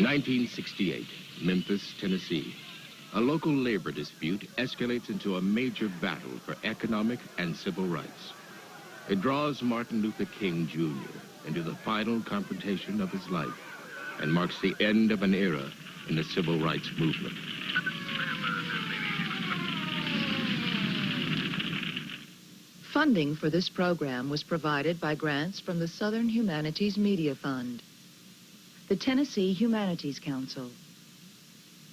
1968, Memphis, Tennessee. A local labor dispute escalates into a major battle for economic and civil rights. It draws Martin Luther King, Jr. into the final confrontation of his life and marks the end of an era in the civil rights movement. Funding for this program was provided by grants from the Southern Humanities Media Fund, the Tennessee Humanities Council,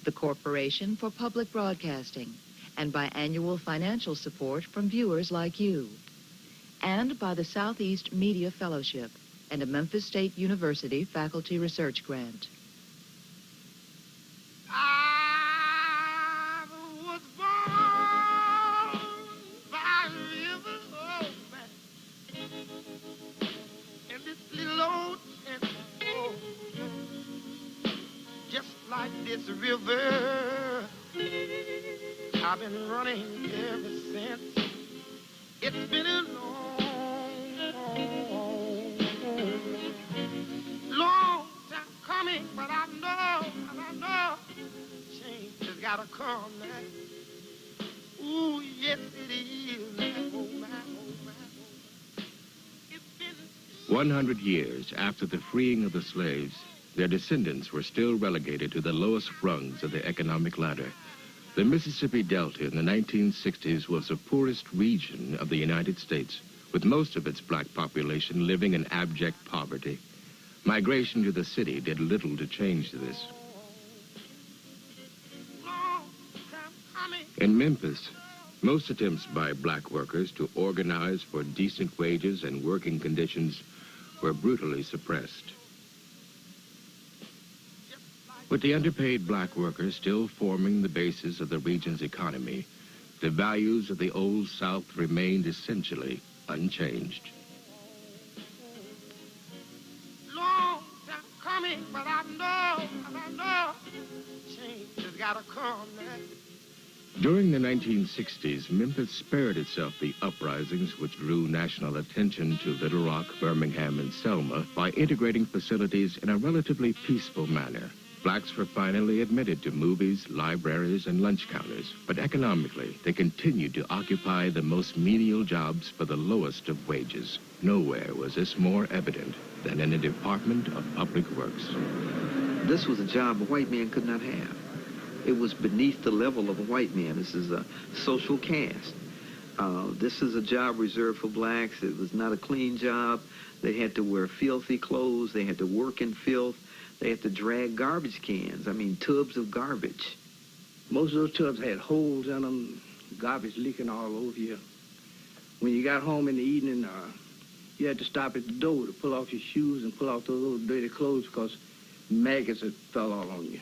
the Corporation for Public Broadcasting, and by annual financial support from viewers like you, and by the Southeast Media Fellowship and a Memphis State University faculty research grant. I was born by a river, oh man, and this little old town, oh, just like this river, I've been running ever since. It's been a long time coming, but I know, change has gotta come now. Ooh, yes it is now, oh my, oh my, oh. It's been 100 years after the freeing of the slaves, their descendants were still relegated to the lowest rungs of the economic ladder. The Mississippi Delta in the 1960s was the poorest region of the United States, with most of its black population living in abject poverty. Migration to the city did little to change this. In Memphis, most attempts by black workers to organize for decent wages and working conditions were brutally suppressed. With the underpaid black workers still forming the basis of the region's economy, the values of the Old South remained essentially unchanged. long time coming, but I know, change has gotta come now. During the 1960s, Memphis spared itself the uprisings which drew national attention to Little Rock, Birmingham, and Selma by integrating facilities in a relatively peaceful manner. Blacks were finally admitted to movies, libraries, and lunch counters, but economically, they continued to occupy the most menial jobs for the lowest of wages. Nowhere was this more evident than in the Department of Public Works. This was a job a white man could not have. It was beneath the level of a white man. This is a social caste. This is a job reserved for blacks. It was not a clean job. They had to wear filthy clothes. They had to work in filth. They had to drag garbage cans, tubs of garbage. Most of those tubs had holes in them, garbage leaking all over you. When you got home in the evening, you had to stop at the door to pull off your shoes and pull off those little dirty clothes because maggots had fell all on you.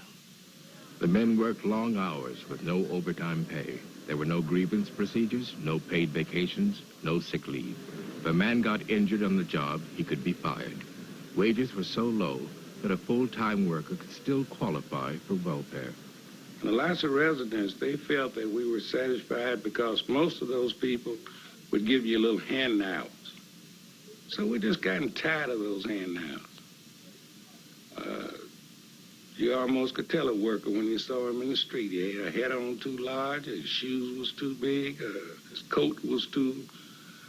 The men worked long hours with no overtime pay. There were no grievance procedures, no paid vacations, no sick leave. If a man got injured on the job, he could be fired. Wages were so low that a full-time worker could still qualify for welfare. The Lassa residents, they felt that we were satisfied because most of those people would give you little handouts. So we just gotten tired of those handouts. You almost could tell a worker when you saw him in the street. He had a head on too large, his shoes was too big, his coat was too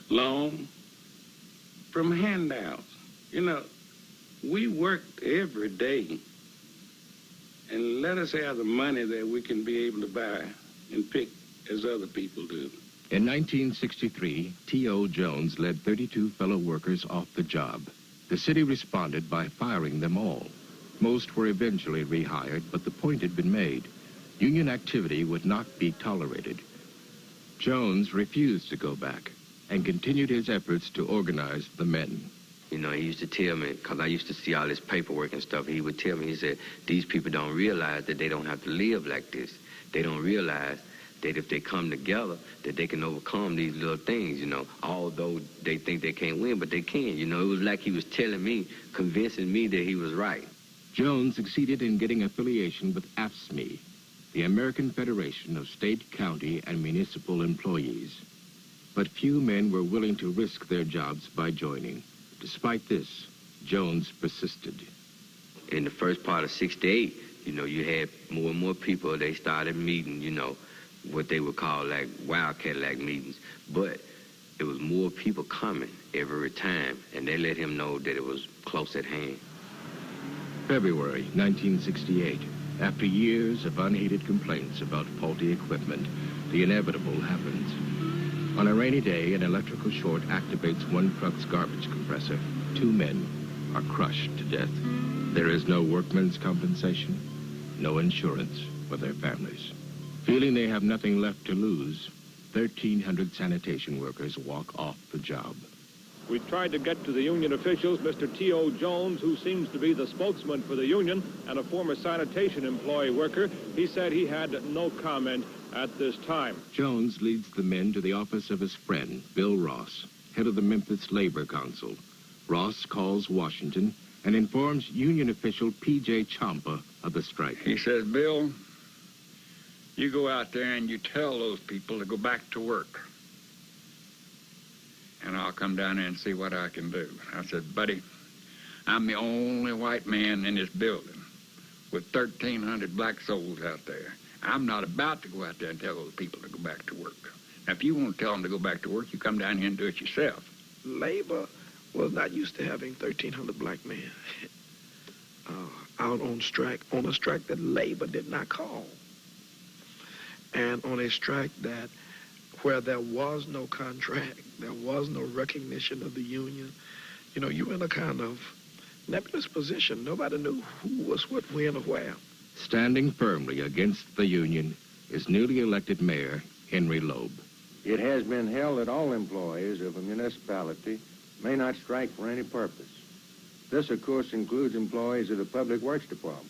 long. From handouts. You know, we worked every day, and let us have the money that we can be able to buy and pick as other people do. In 1963, T.O. Jones led 32 fellow workers off the job. The city responded by firing them all. Most were eventually rehired, but the point had been made. Union activity would not be tolerated. Jones refused to go back and continued his efforts to organize the men. You know, he used to tell me, because I used to see all this paperwork and stuff, he would tell me, he said, these people don't realize that they don't have to live like this. They don't realize that if they come together, that they can overcome these little things, you know, although they think they can't win, but they can. You know, it was like he was telling me, convincing me that he was right. Jones succeeded in getting affiliation with AFSCME, the American Federation of State, County, and Municipal Employees. But few men were willing to risk their jobs by joining. Despite this, Jones persisted. in the first part of '68, you know, you had more and more people. They started meeting, you know, what they would call like Wild Cadillac meetings. But it was more people coming every time, and they let him know that it was close at hand. February 1968. After years of unheeded complaints about faulty equipment, the inevitable happens. On a rainy day, an electrical short activates one truck's garbage compressor. 2 men are crushed to death. There is no workman's compensation, no insurance for their families. Feeling they have nothing left to lose, 1,300 sanitation workers walk off the job. We tried to get to the union officials, Mr. T.O. Jones, who seems to be the spokesman for the union and a former sanitation employee worker. He said he had no comment at this time. Jones leads the men to the office of his friend, Bill Ross, head of the Memphis Labor Council. Ross calls Washington and informs union official P.J. Champa of the strike. He says, Bill, you go out there and you tell those people to go back to work. And I'll come down there and see what I can do. I said, buddy, I'm the only white man in this building with 1,300 black souls out there. I'm not about to go out there and tell those people to go back to work. Now, if you want to tell them to go back to work, you come down here and do it yourself. Labor was not used to having 1,300 black men out on a strike that labor did not call. And on a strike that where there was no contract, there was no recognition of the union. You know, you were in a kind of nebulous position. Nobody knew who was what, when, or where. Standing firmly against the union is newly elected mayor Henry Loeb. It has been held that all employees of a municipality may not strike for any purpose. This, of course, includes employees of the Public Works Department.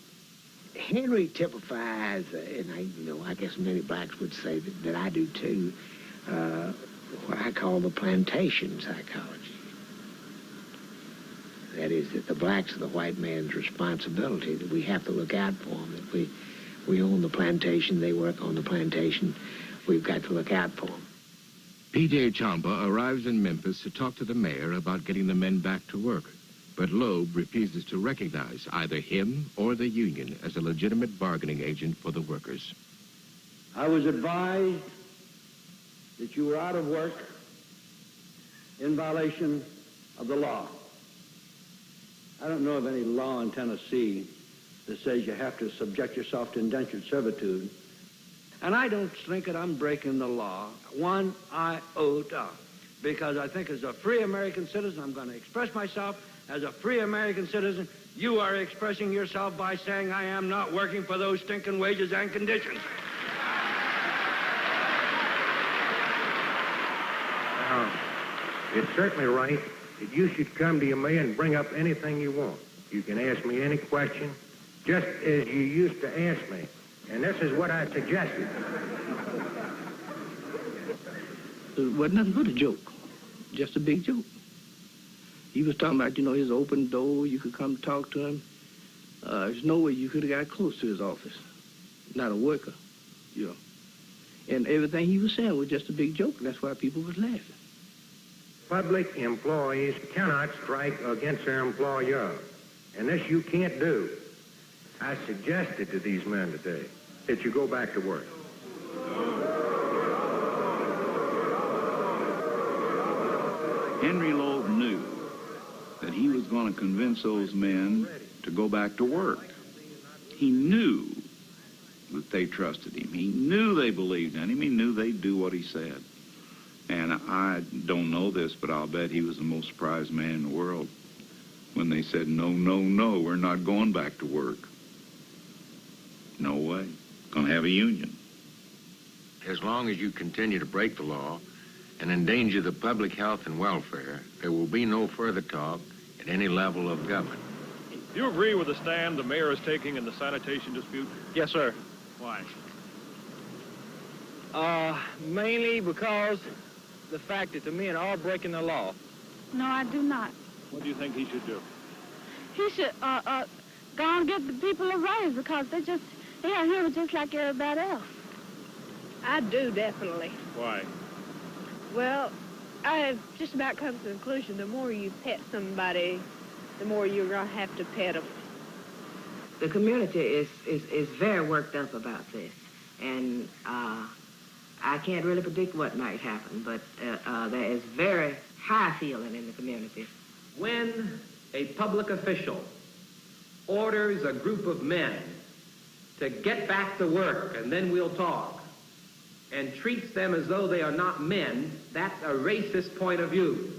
Henry typifies, and I guess many blacks would say that I do too, what I call the plantation psychology. That is, that the blacks are the white man's responsibility, that we have to look out for them, that we own the plantation, they work on the plantation, we've got to look out for them. P.J. Champa arrives in Memphis to talk to the mayor about getting the men back to work. But Loeb refuses to recognize either him or the union as a legitimate bargaining agent for the workers. I was advised that you were out of work in violation of the law. I don't know of any law in Tennessee that says you have to subject yourself to indentured servitude. And I don't think that I'm breaking the law one iota, because I think as a free American citizen, I'm going to express myself as a free American citizen. You are expressing yourself by saying I am not working for those stinking wages and conditions. It's certainly right that you should come to your mayor and bring up anything you want. You can ask me any question, just as you used to ask me. And this is what I suggested. It wasn't nothing but a joke, just a big joke. He was talking about, his open door, you could come talk to him. There's no way you could have got close to his office. Not a worker, And everything he was saying was just a big joke, and that's why people was laughing. Public employees cannot strike against their employer, and this you can't do. I suggested to these men today that you go back to work. Henry Loeb knew that he was going to convince those men to go back to work. He knew that they trusted him. He knew they believed in him. He knew they'd do what he said. And I don't know this, but I'll bet he was the most surprised man in the world when they said, no, no, no, we're not going back to work. No way. Gonna have a union. As long as you continue to break the law and endanger the public health and welfare, there will be no further talk at any level of government. Do you agree with the stand the mayor is taking in the sanitation dispute? Yes, sir. Why? Mainly because the fact that the men are breaking the law. No, I do not. What do you think he should do? He should go and get the people a raise, because they are here just like everybody else. I do, definitely. Why? Well, I have just about come to the conclusion the more you pet somebody, the more you're going to have to pet them. The community is very worked up about this, and I can't really predict what might happen, but there is very high feeling in the community. When a public official orders a group of men to get back to work and then we'll talk, and treats them as though they are not men, that's a racist point of view.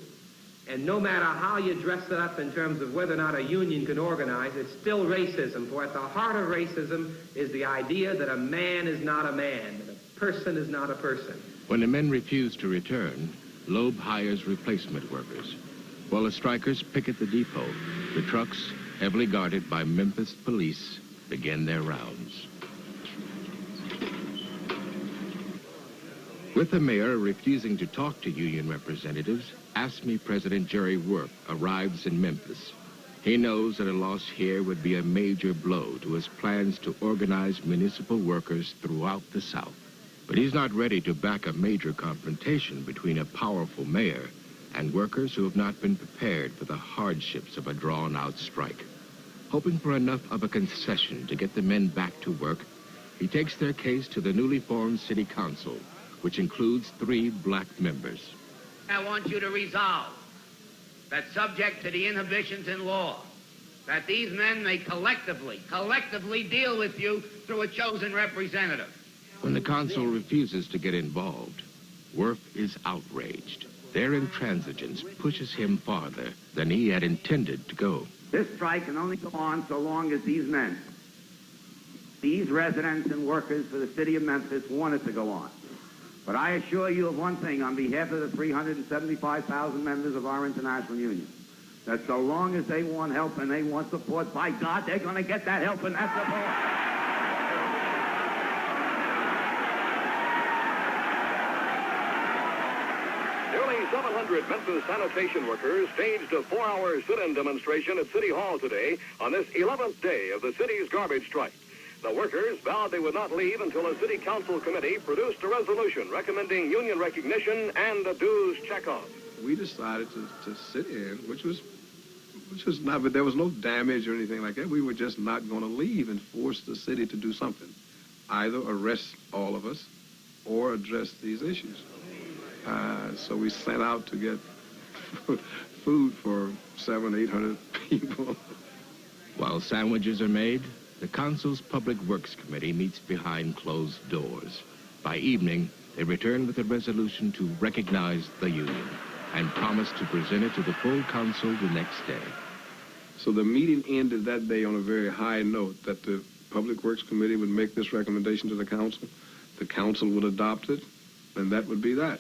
And no matter how you dress it up in terms of whether or not a union can organize, it's still racism. For at the heart of racism is the idea that a man is not a man, that a person is not a person. When the men refuse to return, Loeb hires replacement workers. While the strikers picket the depot, the trucks, heavily guarded by Memphis police, begin their rounds. With the mayor refusing to talk to union representatives, AFSCME President Jerry Work arrives in Memphis. He knows that a loss here would be a major blow to his plans to organize municipal workers throughout the South. But he's not ready to back a major confrontation between a powerful mayor and workers who have not been prepared for the hardships of a drawn-out strike. Hoping for enough of a concession to get the men back to work, he takes their case to the newly formed city council, which includes 3 black members. I want you to resolve that, subject to the inhibitions in law, that these men may collectively deal with you through a chosen representative. When the council refuses to get involved, Worf is outraged. Their intransigence pushes him farther than he had intended to go. This strike can only go on so long as these men, these residents and workers for the city of Memphis, want it to go on. But I assure you of one thing on behalf of the 375,000 members of our international union, that so long as they want help and they want support, by God, they're going to get that help and that support. Nearly 700 Memphis sanitation workers staged a 4-hour sit-in demonstration at City Hall today on this 11th day of the city's garbage strike. The workers vowed they would not leave until a city council committee produced a resolution recommending union recognition and a dues checkoff. We decided to sit in, which was not, but there was no damage or anything like that. We were just not going to leave and force the city to do something, either arrest all of us or address these issues. So we sent out to get food for 700-800 people. While sandwiches are made, the council's Public Works Committee meets behind closed doors. By evening, they return with a resolution to recognize the union and promise to present it to the full council the next day. So the meeting ended that day on a very high note, that the Public Works Committee would make this recommendation to the council would adopt it, and that would be that.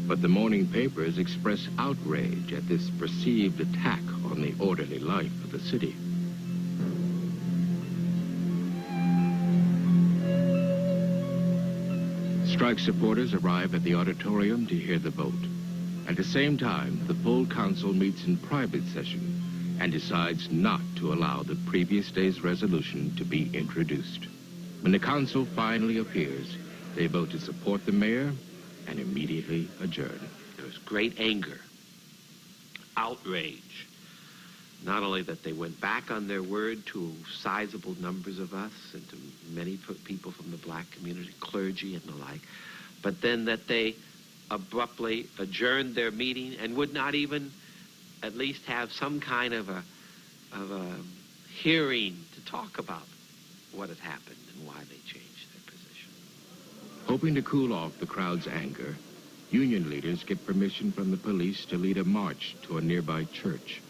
But the morning papers express outrage at this perceived attack on the orderly life of the city. Strike supporters arrive at the auditorium to hear the vote. At the same time, the full council meets in private session and decides not to allow the previous day's resolution to be introduced. When the council finally appears, they vote to support the mayor and immediately adjourn. There was great anger, outrage. Not only that they went back on their word to sizable numbers of us and to many people from the black community, clergy and the like, but then that they abruptly adjourned their meeting and would not even at least have some kind of a hearing to talk about what had happened and why they changed their position. Hoping to cool off the crowd's anger, union leaders get permission from the police to lead a march to a nearby church.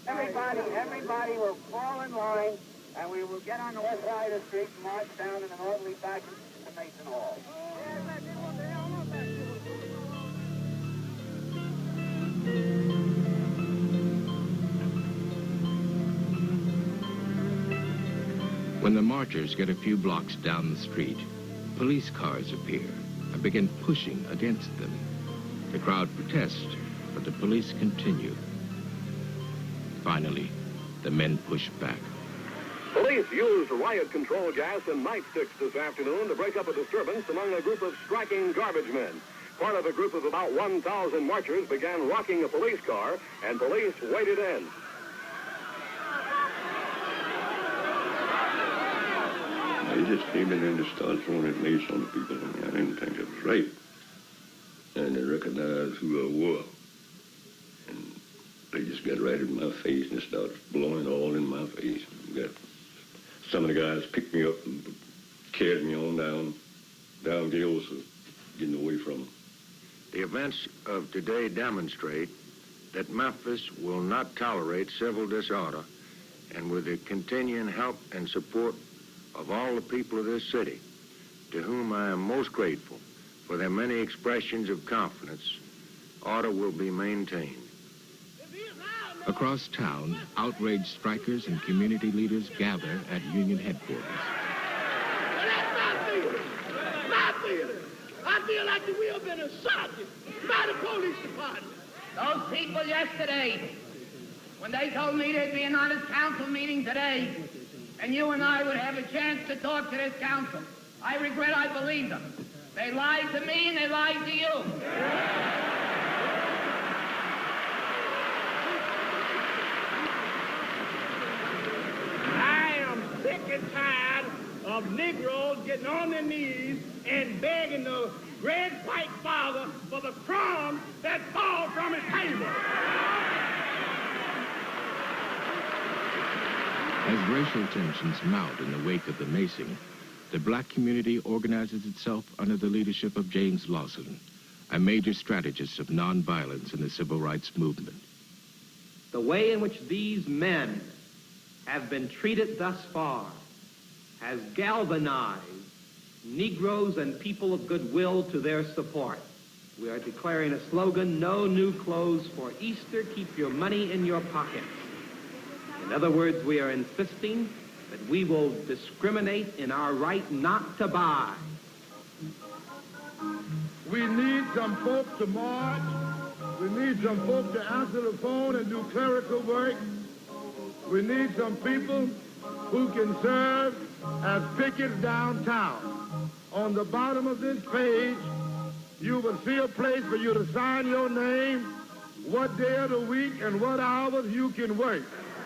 Everybody will fall in line, and we will get on the west side of the street and march down in an orderly fashion to Mason Hall. When the marchers get a few blocks down the street, police cars appear and begin pushing against them. The crowd protests, but the police continue. Finally, the men push back. Police used riot control gas and nightsticks this afternoon to break up a disturbance among a group of striking garbage men. Part of a group of about 1,000 marchers began rocking a police car, and police waded in. They just came in and just started throwing that mace on the people. I didn't think it was right. And they recognized who I was. And they just got right in my face and started blowing all in my face. Got some of the guys picked me up and carried me on down the hills, getting away from them. The events of today demonstrate that Memphis will not tolerate civil disorder, and with the continuing help and support of all the people of this city, to whom I am most grateful for their many expressions of confidence, order will be maintained. Across town, outraged strikers and community leaders gather at Union headquarters. Well, that's my feeling. My feeling. I feel like we have been assaulted by the police department. Those people yesterday, when they told me there'd be an honest council meeting today, and you and I would have a chance to talk to this council, I regret I believed them. They lied to me and they lied to you. I am sick and tired of Negroes getting on their knees and begging the great white father for the crumbs that fall from his table. As racial tensions mount in the wake of the macing, the black community organizes itself under the leadership of James Lawson, a major strategist of nonviolence in the civil rights movement. The way in which these men have been treated thus far has galvanized Negroes and people of goodwill to their support. We are declaring a slogan, no new clothes for Easter, keep your money in your pockets. In other words, we are insisting that we will discriminate in our right not to buy. We need some folk to march. We need some folk to answer the phone and do clerical work. We need some people who can serve as pickets downtown. On the bottom of this page, you will see a place for you to sign your name, what day of the week, and what hours you can work.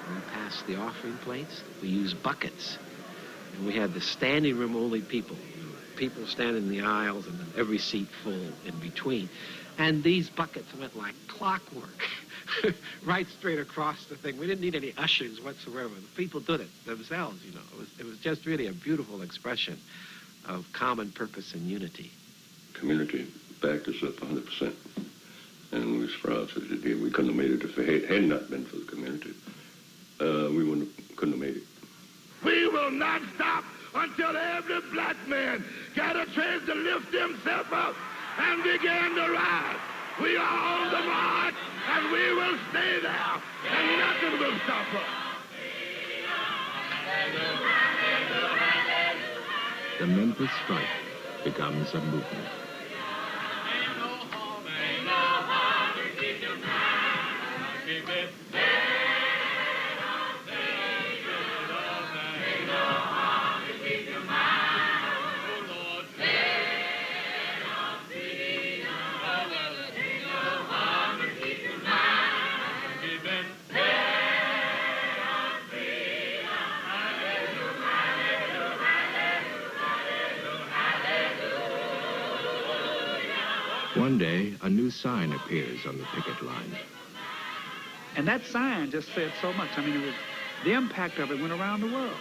We pass the offering plates. We use buckets. And we had the standing room only people. People standing in the aisles and every seat full in between. And these buckets went like clockwork, right straight across the thing. We didn't need any ushers whatsoever. The people did it themselves, you know. It was just really a beautiful expression of common purpose and unity. Community backed us up 100%. And we was proud that it did. We couldn't have made it if it had not been for the community. We couldn't have made it. We will not stop until every black man got a chance to lift himself up and begin to rise. We are on the march, and we will stay there, and nothing will stop us. The Memphis strike becomes a movement. One day, a new sign appears on the picket line. And that sign just said so much. I mean, it was, the impact of it went around the world.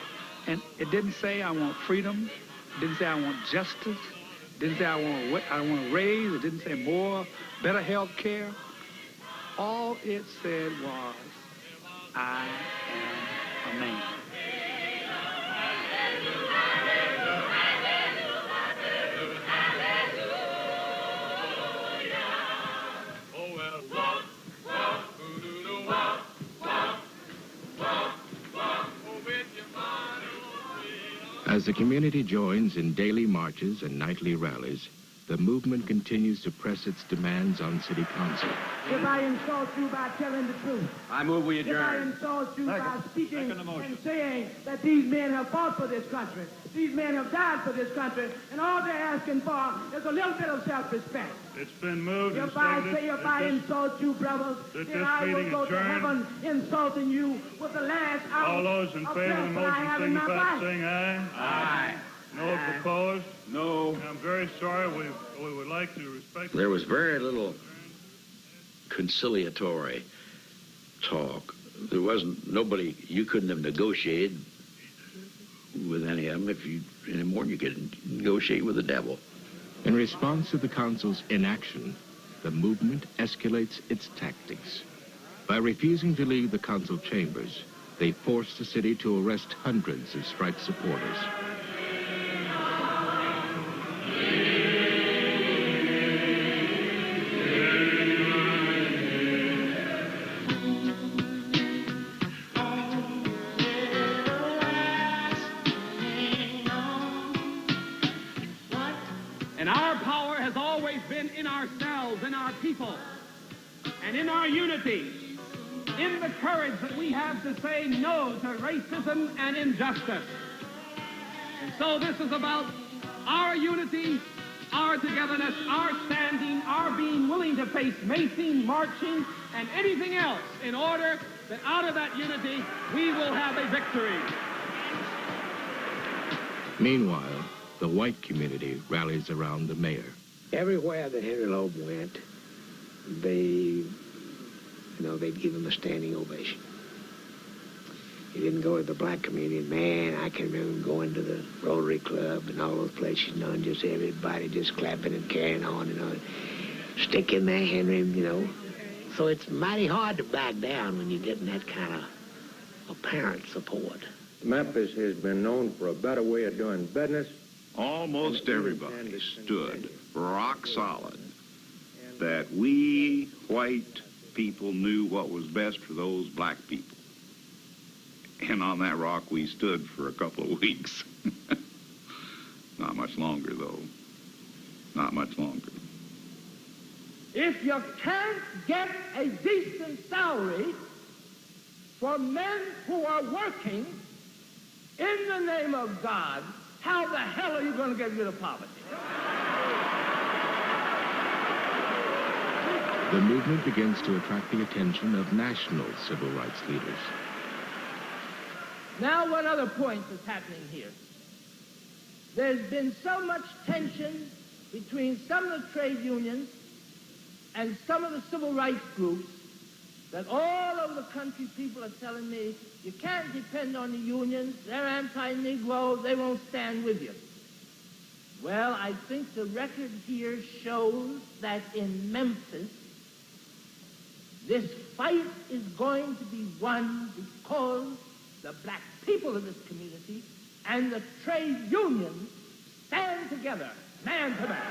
And it didn't say, I want freedom. It didn't say, I want justice. It didn't say, I want to raise. It didn't say more, better health care. All it said was, I am a man. As the community joins in daily marches and nightly rallies, the movement continues to press its demands on City Council. If I insult you by telling the truth, I move we adjourn. if I insult you by speaking and saying that these men have fought for this country, these men have died for this country, and all they're asking for is a little bit of self-respect. It's been moved and If I seconded say if I insult you, brothers, then I will go to heaven insulting you with the last All ounce those in of favor of the breath that I motion have in my signify by body. saying aye. Aye. No opposed? No. I'm very sorry. We would like to respect... There was very little conciliatory talk. There wasn't, nobody, you couldn't have negotiated with any of them anymore than you could negotiate with the devil. In response to the council's inaction, the movement escalates its tactics. By refusing to leave the council chambers, they forced the city to arrest hundreds of strike supporters. And our power has always been in ourselves, in our people, and in our unity, in the courage that we have to say no to racism and injustice. And so this is about our unity, our togetherness, our standing, our being willing to face macing, marching, and anything else in order that out of that unity we will have a victory. Meanwhile, the white community rallies around the mayor. Everywhere that Henry Loeb went, they'd give him a standing ovation. He didn't go to the black community. Man, I can remember going to the Rotary Club and all those places, and just everybody just clapping and carrying on and on. Stick in there, Henry, So it's mighty hard to back down when you're getting that kind of apparent support. Memphis has been known for a better way of doing business. Almost everybody stood rock solid that we white people knew what was best for those black people. And on that rock we stood for a couple of weeks. Not much longer, though. Not much longer. If you can't get a decent salary for men who are working in the name of God, how the hell are you going to get rid of poverty? The movement begins to attract the attention of national civil rights leaders. Now, one other point is happening here. There's been so much tension between some of the trade unions and some of the civil rights groups that all over the country people are telling me, you can't depend on the unions, they're anti-Negro, they won't stand with you. Well, I think the record here shows that in Memphis, this fight is going to be won because the black people of this community and the trade unions stand together, man to man.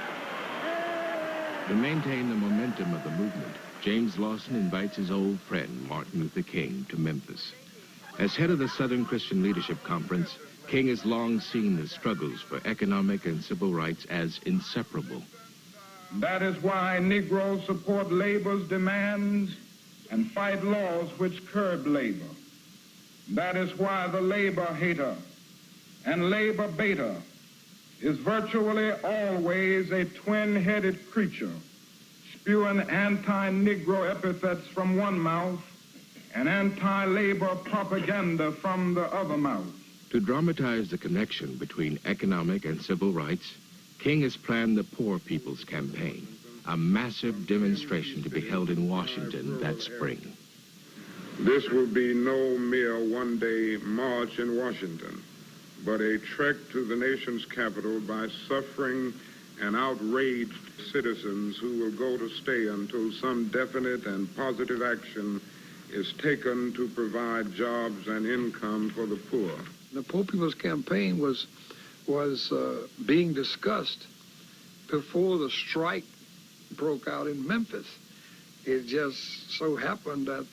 To maintain the momentum of the movement, James Lawson invites his old friend, Martin Luther King, to Memphis. As head of the Southern Christian Leadership Conference, King has long seen the struggles for economic and civil rights as inseparable. That is why Negroes support labor's demands and fight laws which curb labor. That is why the labor hater and labor baiter is virtually always a twin-headed creature, spewing anti-Negro epithets from one mouth and anti-labor propaganda from the other mouth. To dramatize the connection between economic and civil rights, King has planned the Poor People's Campaign, a massive demonstration to be held in Washington that spring. This will be no mere one-day march in Washington, but a trek to the nation's capital by suffering and outraged citizens who will go to stay until some definite and positive action is taken to provide jobs and income for the poor. The Poor People's Campaign was being discussed before the strike broke out in Memphis. It just so happened that,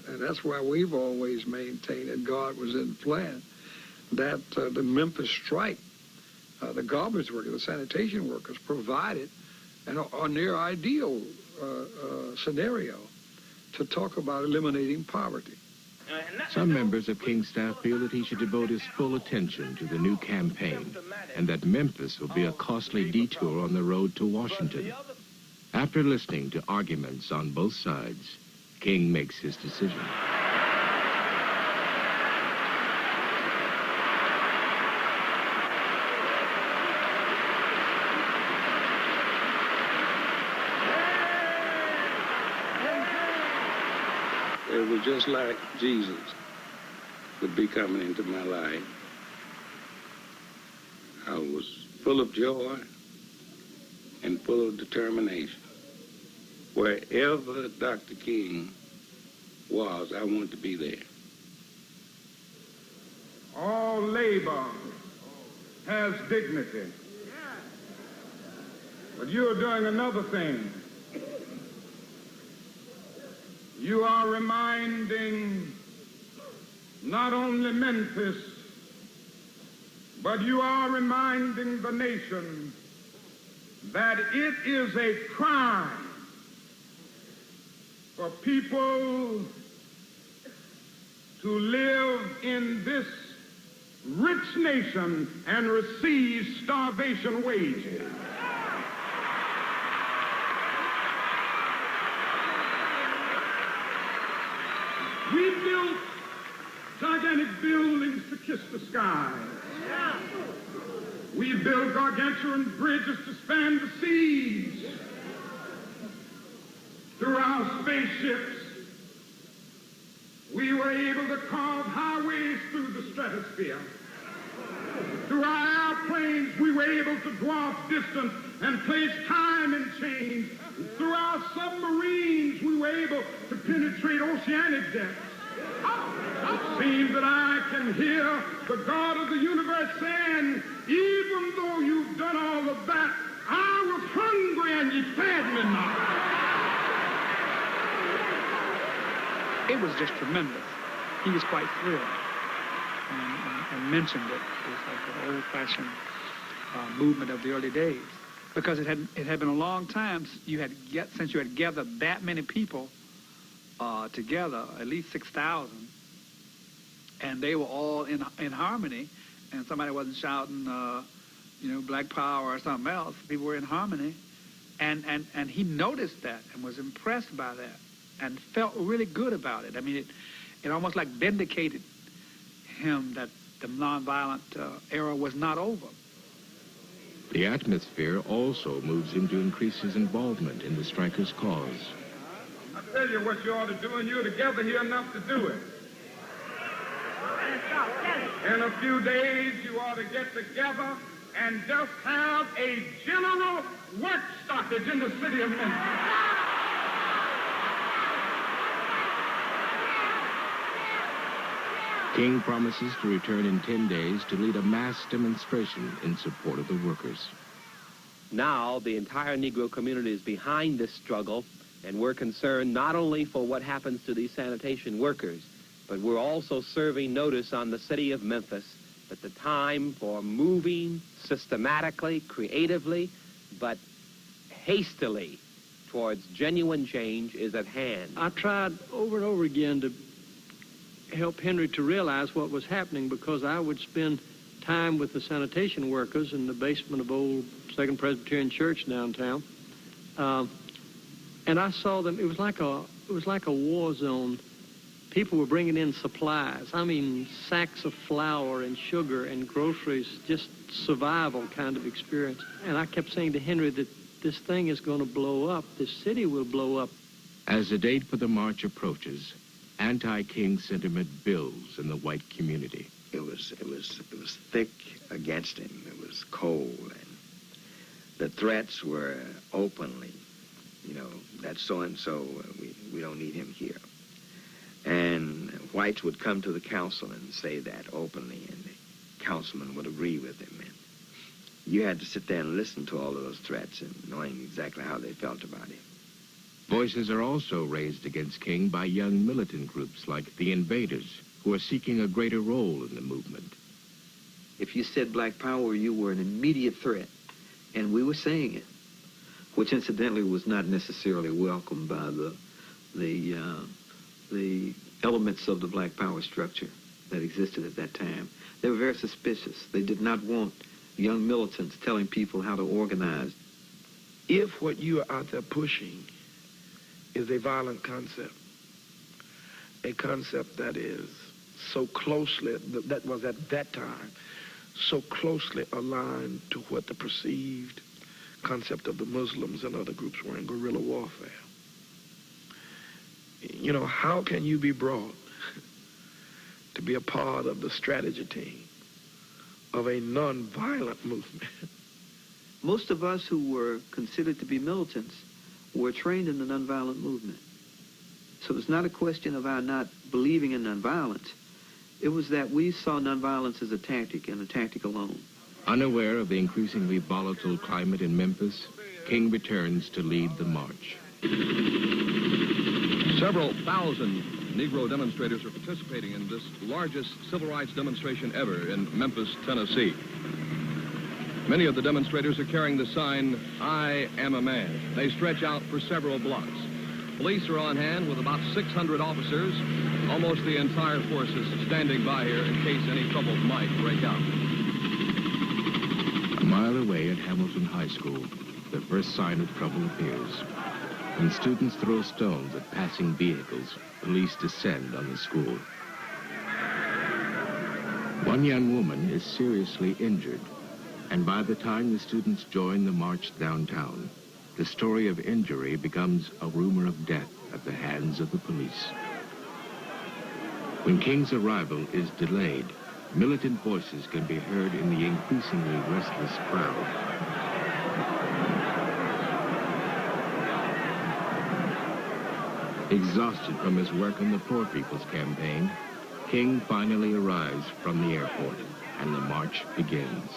and that's why we've always maintained that God was in the plan, that the Memphis strike, the garbage workers, the sanitation workers provided a near ideal scenario to talk about eliminating poverty. Some members of King's staff feel that he should devote his full attention to the new campaign and that Memphis will be a costly detour on the road to Washington. After listening to arguments on both sides, King makes his decision. was just like Jesus would be coming into my life. I was full of joy and full of determination. Wherever Dr. King was, I wanted to be there. All labor has dignity. But you're doing another thing. You are reminding not only Memphis, but you are reminding the nation that it is a crime for people to live in this rich nation and receive starvation wages. We built gigantic buildings to kiss the sky. We built gargantuan bridges to span the seas. Through our spaceships, we were able to carve highways through the stratosphere. Through our airplanes, we were able to dwarf distance and place time in change. Through our submarines, we were able to penetrate oceanic depths. It seems that I can hear the God of the universe saying, even though you've done all of that, I was hungry and you fed me not. It was just tremendous. He was quite thrilled and mentioned it. It was like the old-fashioned movement of the early days, because it had been a long time since you had gathered that many people together, at least 6,000, and they were all in harmony, and somebody wasn't shouting, Black Power or something else. People were in harmony, and he noticed that and was impressed by that and felt really good about it. I mean, it almost like vindicated him that the nonviolent era was not over. The atmosphere also moves him to increase his involvement in the strikers' cause. I tell you what you ought to do, and you're together here enough to do it. In a few days, you ought to get together and just have a general work stoppage in the city of Memphis. King promises to return in 10 days to lead a mass demonstration in support of the workers. Now, the entire Negro community is behind this struggle, and we're concerned not only for what happens to these sanitation workers, but we're also serving notice on the city of Memphis that the time for moving systematically, creatively, but hastily towards genuine change is at hand. I tried over and over again to help Henry to realize what was happening, because I would spend time with the sanitation workers in the basement of old Second Presbyterian Church downtown, and I saw them. It was like a war zone. People were bringing in supplies. I mean, sacks of flour and sugar and groceries, just survival kind of experience. And I kept saying to Henry that this thing is going to blow up. This city will blow up. As the date for the march approaches, anti-King sentiment builds in the white community. It was thick against him. It was cold, and the threats were openly, that so-and-so, we don't need him here. And whites would come to the council and say that openly, and the councilman would agree with him. And you had to sit there and listen to all of those threats and knowing exactly how they felt about him. Voices are also raised against King by young militant groups like the Invaders, who are seeking a greater role in the movement. If you said Black Power, you were an immediate threat, and we were saying it, which incidentally was not necessarily welcomed by the elements of the Black Power structure that existed at that time. They were very suspicious. They did not want young militants telling people how to organize. If what you are out there pushing is a violent concept, a concept that is so closely, that was at that time, so closely aligned to what the perceived concept of the Muslims and other groups were in guerrilla warfare. you know, how can you be brought to be a part of the strategy team of a nonviolent movement? Most of us who were considered to be militants were trained in the nonviolent movement. So it's not a question of our not believing in nonviolence. It was that we saw nonviolence as a tactic and a tactic alone. Unaware of the increasingly volatile climate in Memphis, King returns to lead the march. Several thousand Negro demonstrators are participating in this largest civil rights demonstration ever in Memphis, Tennessee. Many of the demonstrators are carrying the sign, "I am a man." They stretch out for several blocks. Police are on hand with about 600 officers. Almost the entire force is standing by here in case any trouble might break out. A mile away at Hamilton High School, the first sign of trouble appears. When students throw stones at passing vehicles, police descend on the school. One young woman is seriously injured, and by the time the students join the march downtown, the story of injury becomes a rumor of death at the hands of the police. When King's arrival is delayed, militant voices can be heard in the increasingly restless crowd. Exhausted from his work on the Poor People's Campaign, King finally arrives from the airport, and the march begins.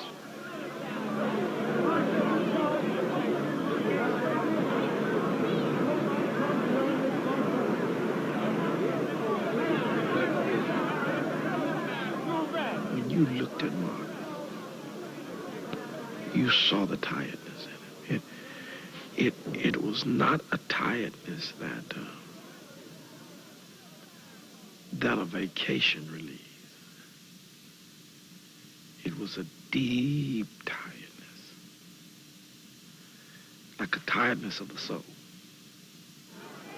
When you looked at Martin, you saw the tiredness in him. It was not a tiredness that a vacation relieves. It was a deep tiredness, like a tiredness of the soul.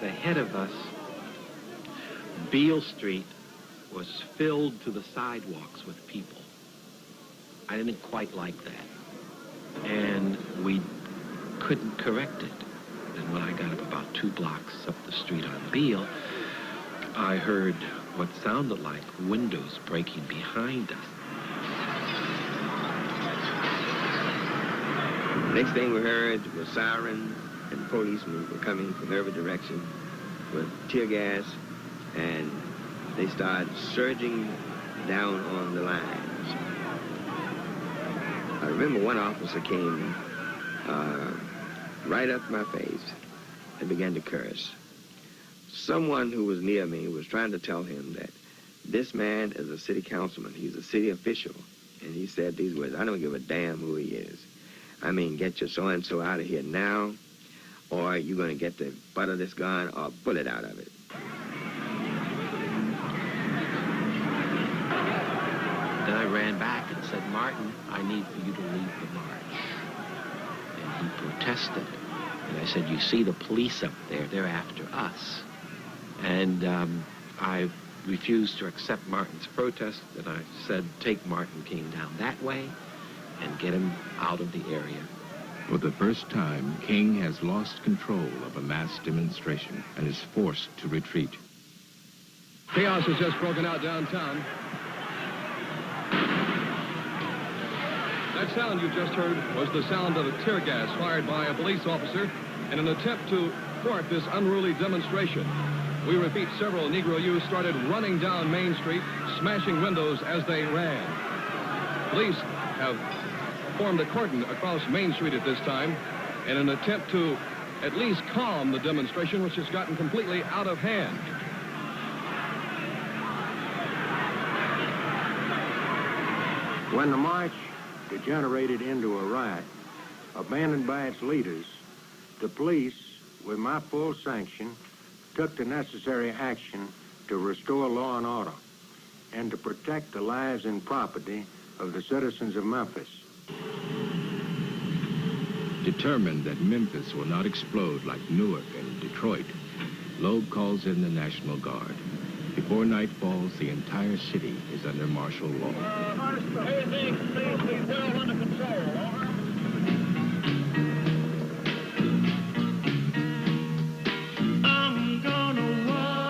Ahead of us, Beale Street was filled to the sidewalks with people. I didn't quite like that. And we couldn't correct it. And when I got up about 2 blocks up the street on Beale, I heard what sounded like windows breaking behind us. Next thing we heard was sirens, and policemen were coming from every direction with tear gas, and they started surging down on the lines. I remember one officer came right up my face and began to curse. Someone who was near me was trying to tell him that this man is a city councilman. He's a city official. And he said these words, "I don't give a damn who he is. I mean, get your so-and-so out of here now, or you're going to get the butt of this gun or bullet out of it." Then I ran back and said, "Martin, I need for you to leave the march." And he protested. And I said, "You see the police up there, they're after us." And I refused to accept Martin's protest, and I said, "Take Martin King down that way and get him out of the area." For the first time, King has lost control of a mass demonstration and is forced to retreat. Chaos has just broken out downtown. That sound you just heard was the sound of a tear gas fired by a police officer in an attempt to thwart this unruly demonstration. We repeat, several Negro youths started running down Main Street, smashing windows as they ran. Police have formed a cordon across Main Street at this time in an attempt to at least calm the demonstration, which has gotten completely out of hand. When the march degenerated into a riot, abandoned by its leaders, the police, with my full sanction, took the necessary action to restore law and order and to protect the lives and property of the citizens of Memphis. Determined that Memphis will not explode like Newark and Detroit, Loeb calls in the National Guard. Before night falls, the entire city is under martial law. Everything, please, well under control. I'm gonna walk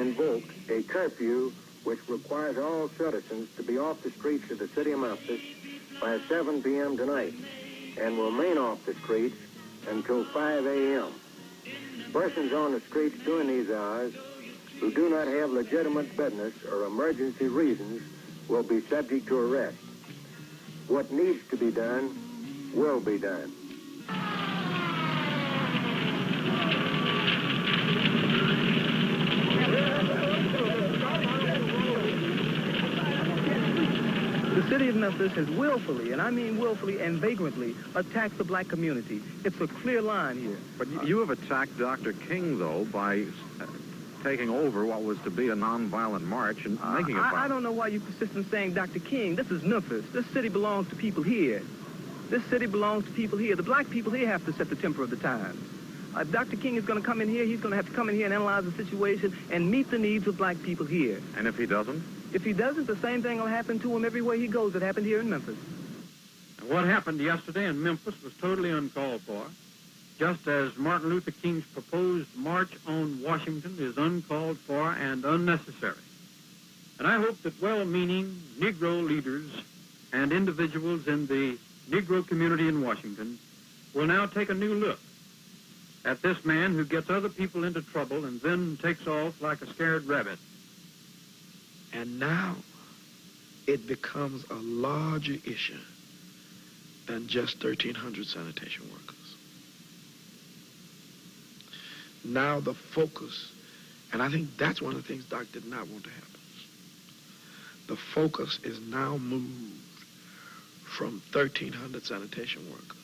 invoke a curfew which requires all citizens to be off the streets of the city of Memphis by 7 p.m. tonight and will remain off the streets until 5 a.m. Persons on the streets during these hours who do not have legitimate business or emergency reasons will be subject to arrest. What needs to be done will be done. The city of Memphis has willfully, and I mean willfully and vagrantly, attacked the black community. It's a clear line here. But you have attacked Dr. King, though, by taking over what was to be a nonviolent march and making it violent. I don't know why you persist in saying Dr. King. This is Memphis. This city belongs to people here. This city belongs to people here. The black people here have to set the temper of the times. If Dr. King is going to come in here, he's going to have to come in here and analyze the situation and meet the needs of black people here. And if he doesn't? If he doesn't, the same thing will happen to him everywhere he goes. It happened here in Memphis. What happened yesterday in Memphis was totally uncalled for, just as Martin Luther King's proposed march on Washington is uncalled for and unnecessary. And I hope that well-meaning Negro leaders and individuals in the Negro community in Washington will now take a new look at this man who gets other people into trouble and then takes off like a scared rabbit. And now it becomes a larger issue than just 1,300 sanitation workers. Now the focus, and I think that's one of the things Doc did not want to happen. The focus is now moved from 1,300 sanitation workers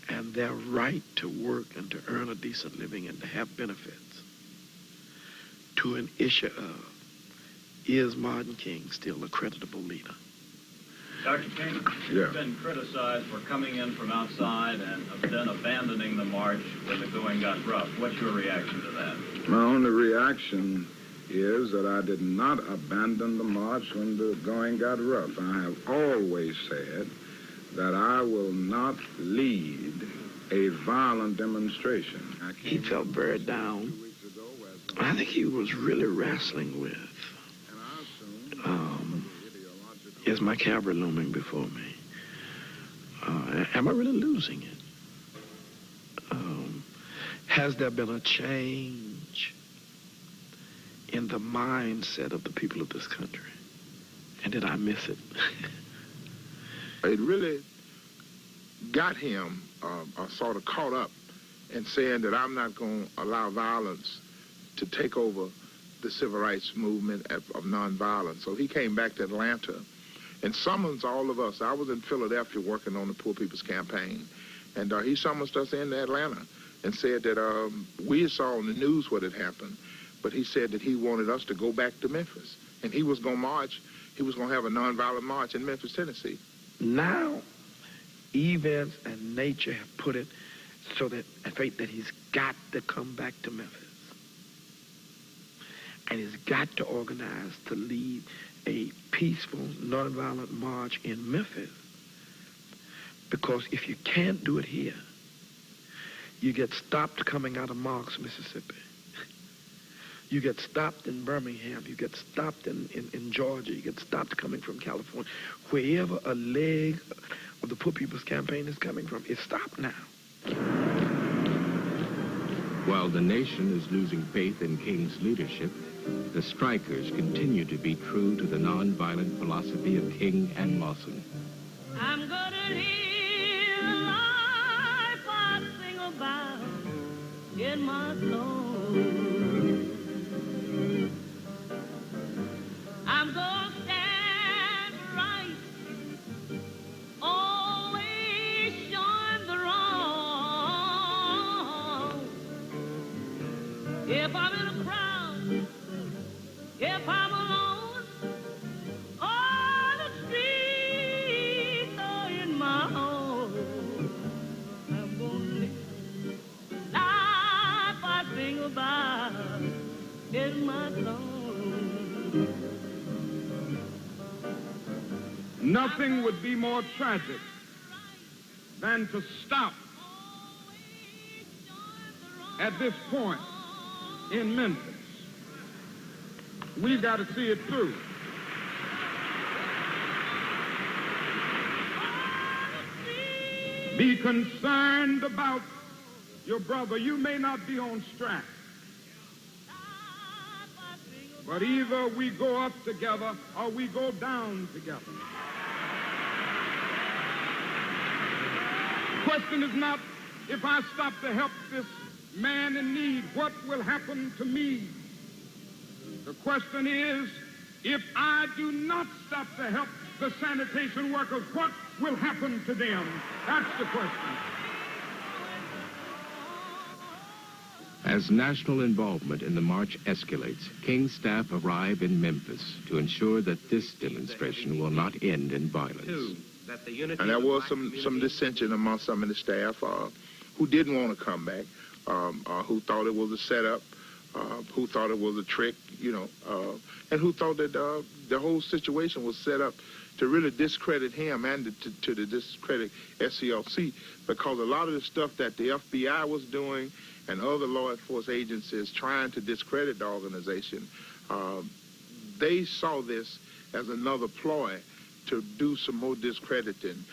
and their right to work and to earn a decent living and to have benefits to an issue of, is Martin King still a creditable leader? Dr. King, you've been criticized for coming in from outside and then abandoning the march when the going got rough. What's your reaction to that? My only reaction is that I did not abandon the march when the going got rough. I have always said that I will not lead a violent demonstration. He felt very down. I think he was really wrestling with, is my cavalry looming before me? Am I really losing it? Has there been a change in the mindset of the people of this country? And did I miss it? It really got him sort of caught up in saying that I'm not going to allow violence to take over the civil rights movement of nonviolence. So he came back to Atlanta and summons all of us. I was in Philadelphia working on the Poor People's Campaign, and he summoned us into Atlanta and said that we saw on the news what had happened, but he said that he wanted us to go back to Memphis, and he was going to march. He was going to have a nonviolent march in Memphis, Tennessee. Now, events and nature have put it so that I think that he's got to come back to Memphis. And he's got to organize to lead a peaceful, nonviolent march in Memphis. Because if you can't do it here, you get stopped coming out of Marks, Mississippi. You get stopped in Birmingham. You get stopped in Georgia. You get stopped coming from California. Wherever a leg of the Poor People's Campaign is coming from, it's stopped now. While the nation is losing faith in King's leadership, the strikers continue to be true to the nonviolent philosophy of King and Lawson. I'm gonna live a life I sing about in my soul. I'm gonna stand right, always shun the wrong. If I'm in a crowd, if I'm alone, on the streets or in my home, I'm gonna live life I sing about in my song. Nothing would be more tragic than to stop at this point in Memphis We've got to see it through. Be concerned about your brother. You may not be on strike, but either we go up together or we go down together. The question is not, if I stop to help this man in need, what will happen to me? The question is, if I do not stop to help the sanitation workers, what will happen to them? That's the question. As national involvement in the march escalates, King's staff arrive in Memphis to ensure that this demonstration will not end in violence. And there was some dissension among some of the staff who didn't want to come back, who thought it was a setup, who thought it was a trick, and who thought that the whole situation was set up to really discredit him and to discredit SCLC, because a lot of the stuff that the FBI was doing and other law enforcement agencies trying to discredit the organization, they saw this as another ploy to do some more discrediting.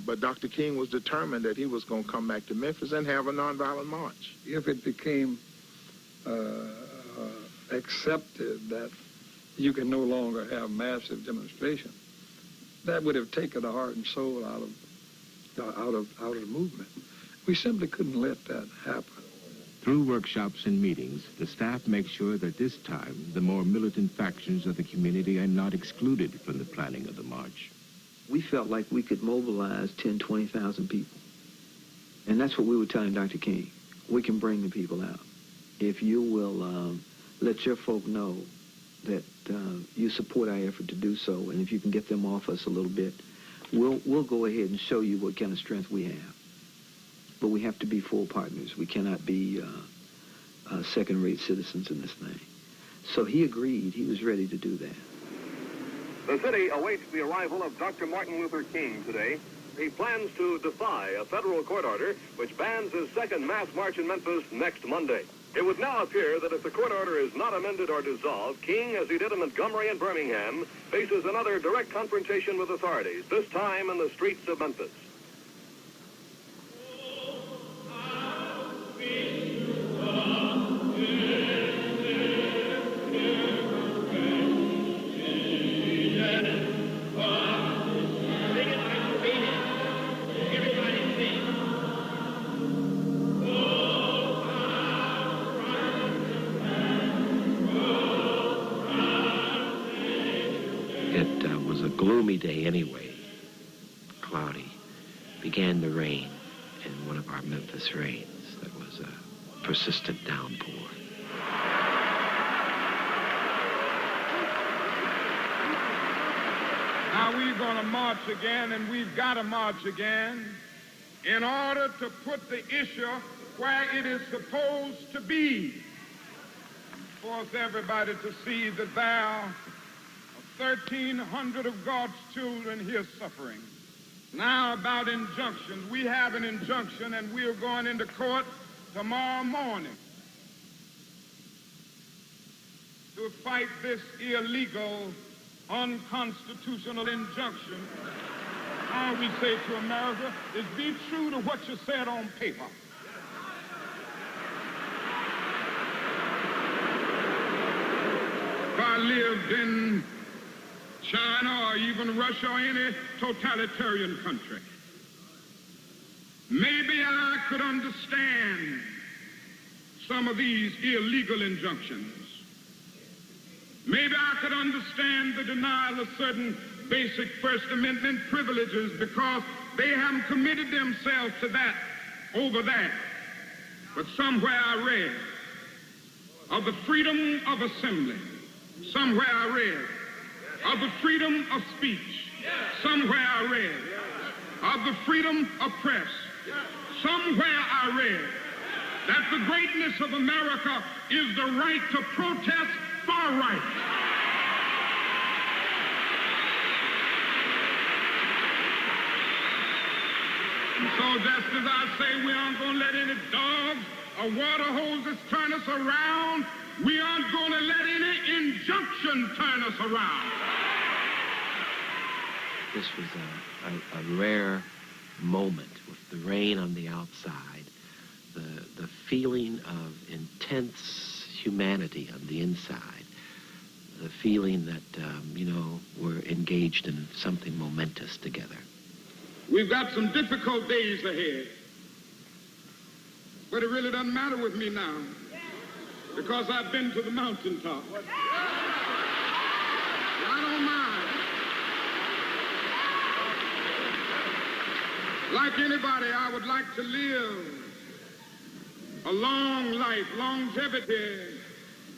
But Dr. King was determined that he was going to come back to Memphis and have a nonviolent march. If it became accepted that you can no longer have massive demonstration, that would have taken the heart and soul out of the movement. We simply couldn't let that happen. Through workshops and meetings, the staff makes sure that this time the more militant factions of the community are not excluded from the planning of the march. We felt like we could mobilize 10, 20,000 people. And that's what we were telling Dr. King. We can bring the people out. If you will let your folk know that you support our effort to do so, and if you can get them off us a little bit, we'll go ahead and show you what kind of strength we have. But we have to be full partners. We cannot be second-rate citizens in this thing. So he agreed. He was ready to do that. The city awaits the arrival of Dr. Martin Luther King today. He plans to defy a federal court order which bans his second mass march in Memphis next Monday. It would now appear that if the court order is not amended or dissolved, King, as he did in Montgomery and Birmingham, faces another direct confrontation with authorities, this time in the streets of Memphis. It was a gloomy day anyway, cloudy. Began to rain in one of our Memphis rains. That was a persistent downpour. Now we're going to march again, and we've got to march again in order to put the issue where it is supposed to be. Force everybody to see that there are 1,300 of God's children here suffering. Now about injunctions. We have an injunction, and we're going into court tomorrow morning to fight this illegal, unconstitutional injunction. All we say to America is be true to what you said on paper. If I lived in China or even Russia or any totalitarian country, maybe I could understand some of these illegal injunctions. Maybe I could understand the denial of certain basic First Amendment privileges because they haven't committed themselves to that over that. But somewhere I read of the freedom of assembly. Somewhere I read of the freedom of speech. Somewhere I read of the freedom of press. Somewhere I read that the greatness of America is the right to protest far right. And so just as I say we aren't going to let any dogs or water hoses turn us around, we aren't going to let any injunction can turn us around. This was a rare moment with the rain on the outside, the feeling of intense humanity on the inside, the feeling that, we're engaged in something momentous together. We've got some difficult days ahead, but it really doesn't matter with me now because I've been to the mountaintop. I don't mind. Like anybody, I would like to live a long life. Longevity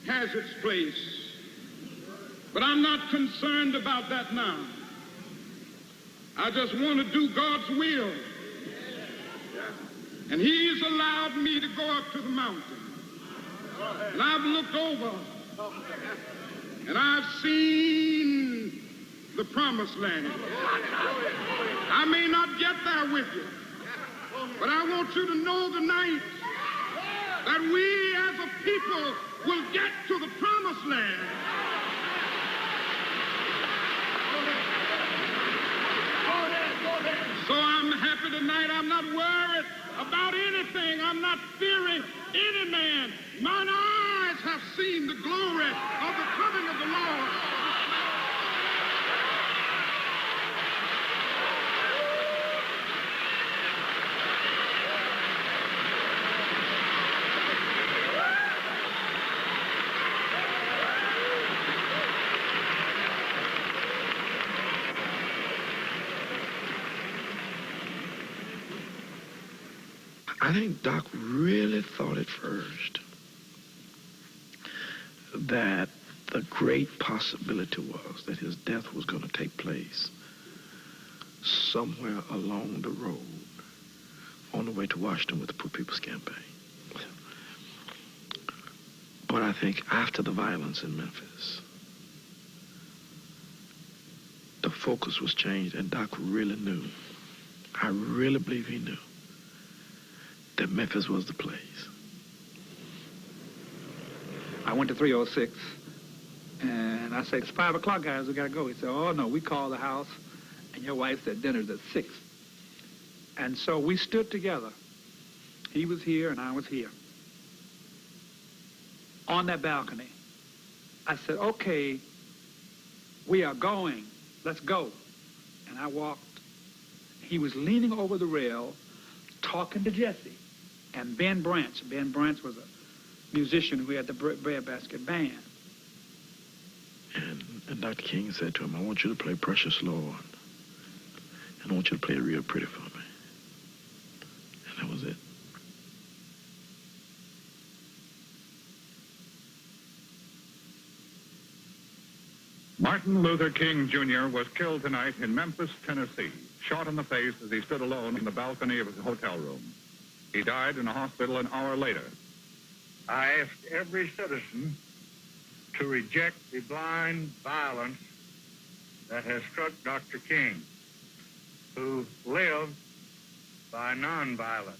has its place. But I'm not concerned about that now. I just want to do God's will. And He's allowed me to go up to the mountain. And I've looked over and I've seen the promised land. I may not get there with you, but I want you to know tonight that we as a people will get to the promised land. So I'm happy tonight. I'm not worried about anything. I'm not fearing any man. Mine eyes have seen the glory of the coming of the Lord. I think Doc really thought at first that the great possibility was that his death was going to take place somewhere along the road on the way to Washington with the Poor People's Campaign. But I think after the violence in Memphis, the focus was changed, and Doc really knew, I really believe he knew, that Memphis was the place. I went to 306, and I said, it's 5 o'clock, guys, we gotta go. He said, oh, no, we called the house, and your wife said dinner's at 6. And so we stood together. He was here, and I was here. On that balcony. I said, okay, we are going. Let's go. And I walked. He was leaning over the rail, talking to Jesse. And Ben Branch. Ben Branch was a musician who had the Breadbasket Band. And Dr. King said to him, I want you to play Precious Lord. And I want you to play it real pretty for me. And that was it. Martin Luther King, Jr. was killed tonight in Memphis, Tennessee, shot in the face as he stood alone in the balcony of his hotel room. He died in a hospital an hour later. I ask every citizen to reject the blind violence that has struck Dr. King, who lived by nonviolence.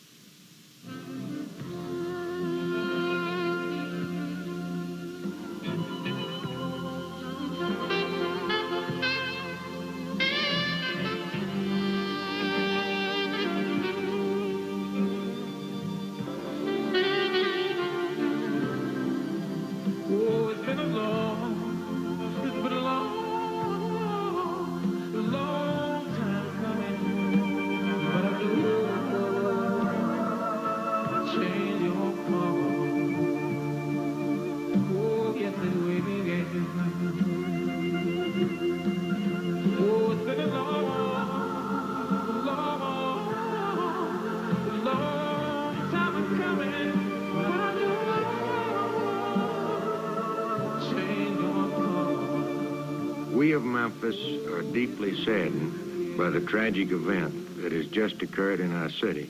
We of Memphis are deeply saddened by the tragic event that has just occurred in our city,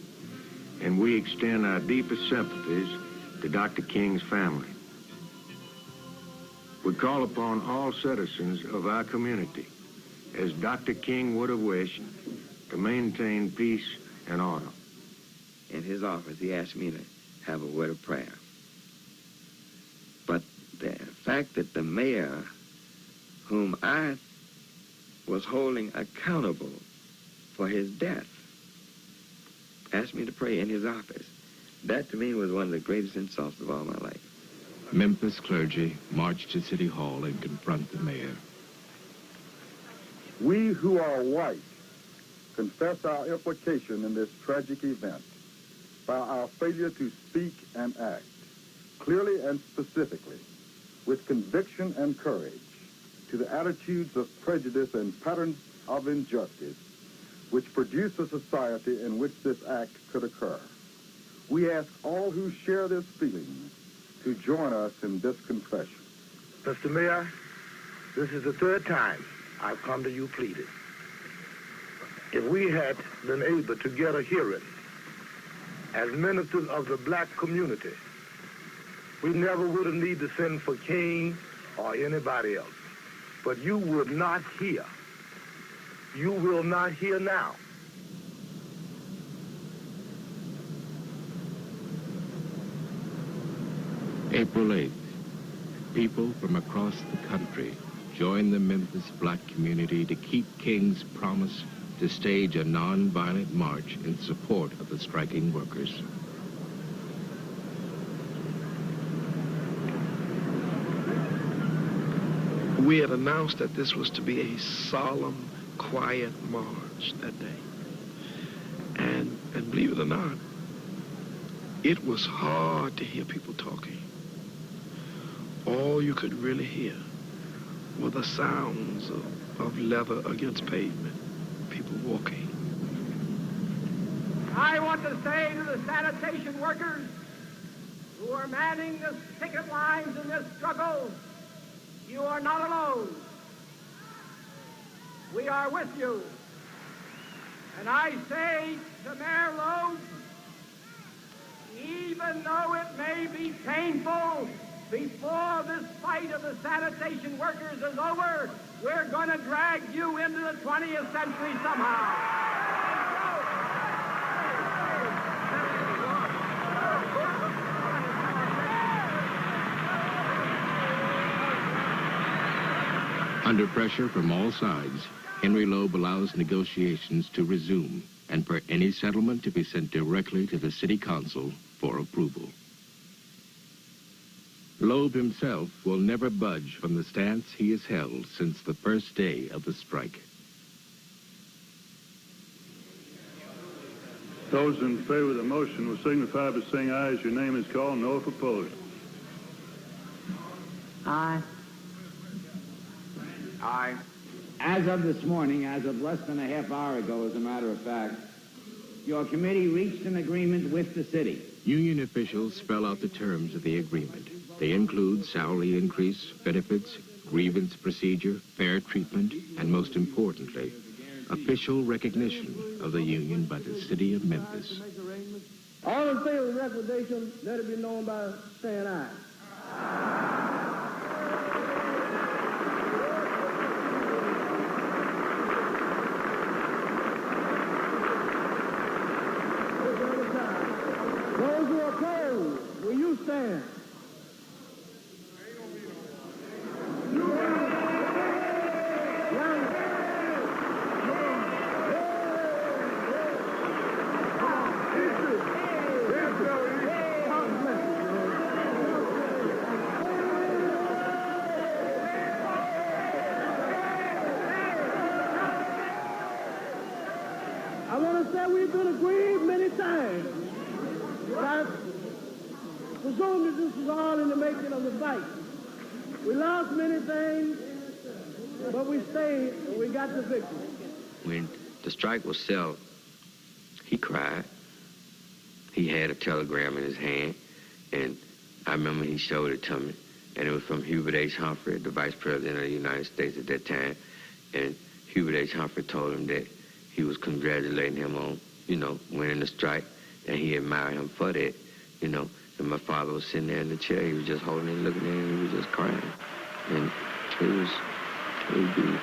and we extend our deepest sympathies to Dr. King's family. We call upon all citizens of our community, as Dr. King would have wished, to maintain peace and order. In his office, he asked me to have a word of prayer. But the fact that the mayor whom I was holding accountable for his death, asked me to pray in his office. That, to me, was one of the greatest insults of all my life. Memphis clergy marched to City Hall and confront the mayor. We who are white confess our implication in this tragic event by our failure to speak and act clearly and specifically, with conviction and courage, to the attitudes of prejudice and patterns of injustice which produce a society in which this act could occur. We ask all who share this feeling to join us in this confession. Mr. Mayor, this is the third time I've come to you pleading. If we had been able to get a hearing as ministers of the black community, we never would have needed to send for King or anybody else. But you would not hear. You will not hear now. April 8th, people from across the country joined the Memphis black community to keep King's promise to stage a non-violent march in support of the striking workers. We had announced that this was to be a solemn, quiet march that day. And believe it or not, it was hard to hear people talking. All you could really hear were the sounds of leather against pavement, people walking. I want to say to the sanitation workers who are manning the picket lines in this struggle, you are not alone. We are with you. And I say to Mayor Loeb, even though it may be painful, before this fight of the sanitation workers is over, we're going to drag you into the 20th century somehow. Under pressure from all sides, Henry Loeb allows negotiations to resume and for any settlement to be sent directly to the city council for approval. Loeb himself will never budge from the stance he has held since the first day of the strike. Those in favor of the motion will signify by saying aye as your name is called. No if opposed. Aye. Aye. As of this morning, as of less than a half hour ago, as a matter of fact, your committee reached an agreement with the city. Union officials spell out the terms of the agreement. They include salary increase, benefits, grievance procedure, fair treatment, and most importantly, official recognition of the union by the city of Memphis. All in favor of the recommendation, let it be known by saying aye. Those who are opposed, will you stand? I want to say we've been aggrieved many times. I presume that this is all in the making of the fight. We lost many things, but we stayed and we got the victory. When the strike was settled, he cried. He had a telegram in his hand, and I remember he showed it to me, and it was from Hubert H. Humphrey, the Vice President of the United States at that time, and Hubert H. Humphrey told him that he was congratulating him on, winning the strike, and he admired him for that, And my father was sitting there in the chair. He was just holding it, looking at it, and he was just crying. And it was beautiful.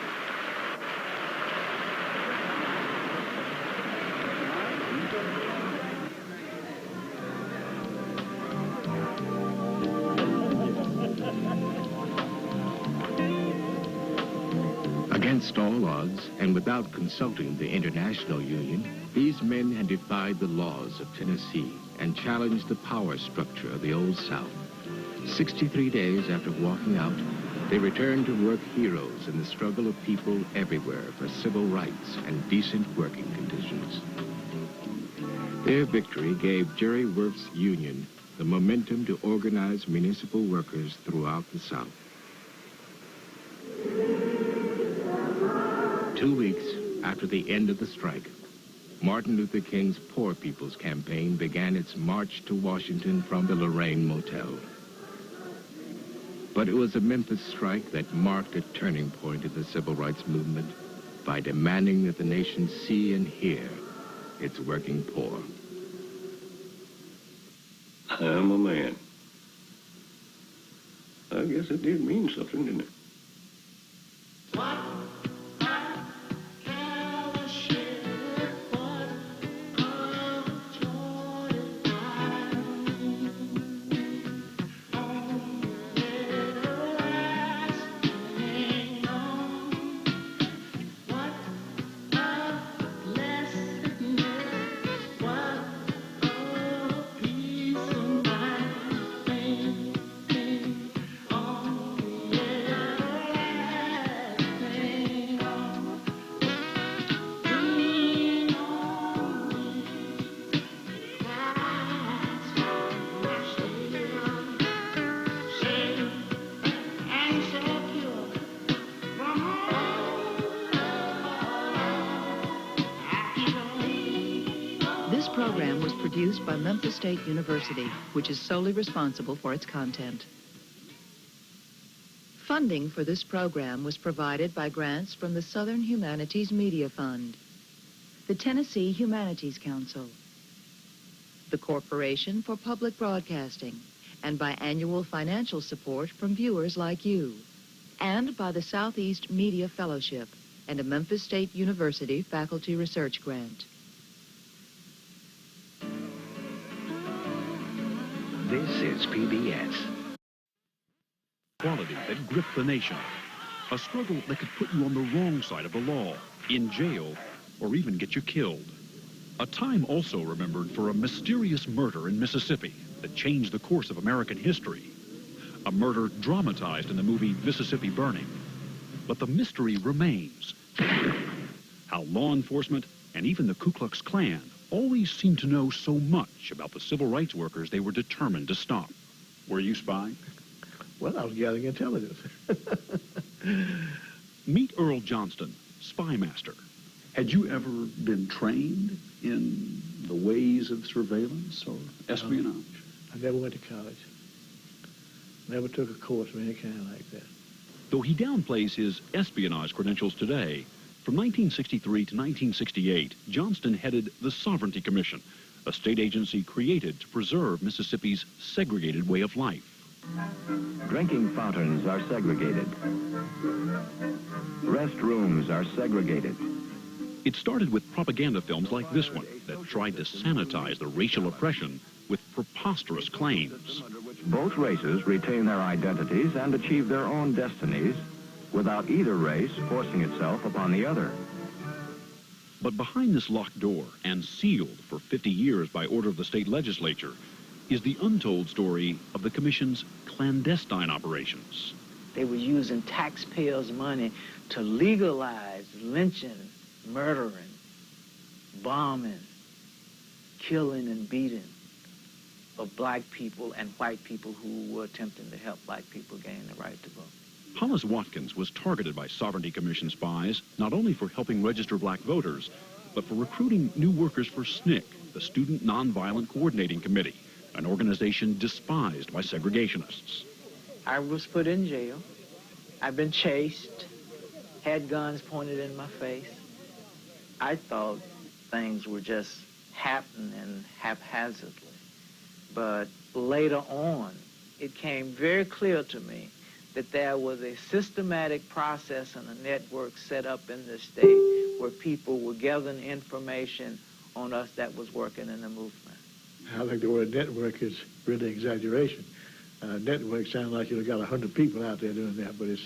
Against all odds, and without consulting the International Union, these men had defied the laws of Tennessee and challenged the power structure of the Old South. 63 days after walking out, they returned to work heroes in the struggle of people everywhere for civil rights and decent working conditions. Their victory gave Jerry Worth's union the momentum to organize municipal workers throughout the South. 2 weeks after the end of the strike, Martin Luther King's Poor People's Campaign began its march to Washington from the Lorraine Motel. But it was the Memphis strike that marked a turning point in the civil rights movement by demanding that the nation see and hear its working poor. I'm a man. I guess it did mean something, didn't it? This program was produced by Memphis State University, which is solely responsible for its content. Funding for this program was provided by grants from the Southern Humanities Media Fund, the Tennessee Humanities Council, the Corporation for Public Broadcasting, and by annual financial support from viewers like you, and by the Southeast Media Fellowship and a Memphis State University faculty research grant. This is PBS. Quality that gripped the nation. A struggle that could put you on the wrong side of the law, in jail, or even get you killed. A time also remembered for a mysterious murder in Mississippi that changed the course of American history. A murder dramatized in the movie Mississippi Burning. But the mystery remains. How law enforcement and even the Ku Klux Klan always seemed to know so much about the civil rights workers they were determined to stop. Were you spying? Well, I was gathering intelligence. Meet Earl Johnston, spy master. Had you ever been trained in the ways of surveillance or espionage? I never went to college. Never took a course of any kind like that. Though he downplays his espionage credentials today, from 1963 to 1968, Johnston headed the Sovereignty Commission, a state agency created to preserve Mississippi's segregated way of life. Drinking fountains are segregated. Restrooms are segregated. It started with propaganda films like this one that tried to sanitize the racial oppression with preposterous claims. Both races retain their identities and achieve their own destinies without either race forcing itself upon the other. But behind this locked door, and sealed for 50 years by order of the state legislature, is the untold story of the Commission's clandestine operations. They were using taxpayers' money to legalize lynching, murdering, bombing, killing and beating of black people and white people who were attempting to help black people gain the right to vote. Hollis Watkins was targeted by Sovereignty Commission spies not only for helping register black voters, but for recruiting new workers for SNCC, the Student Nonviolent Coordinating Committee, an organization despised by segregationists. I was put in jail. I've been chased, had guns pointed in my face. I thought things were just happening haphazardly. But later on, it came very clear to me that there was a systematic process and a network set up in the state where people were gathering information on us that was working in the movement. I think the word network is really exaggeration. Network sounds like you've got 100 people out there doing that, but we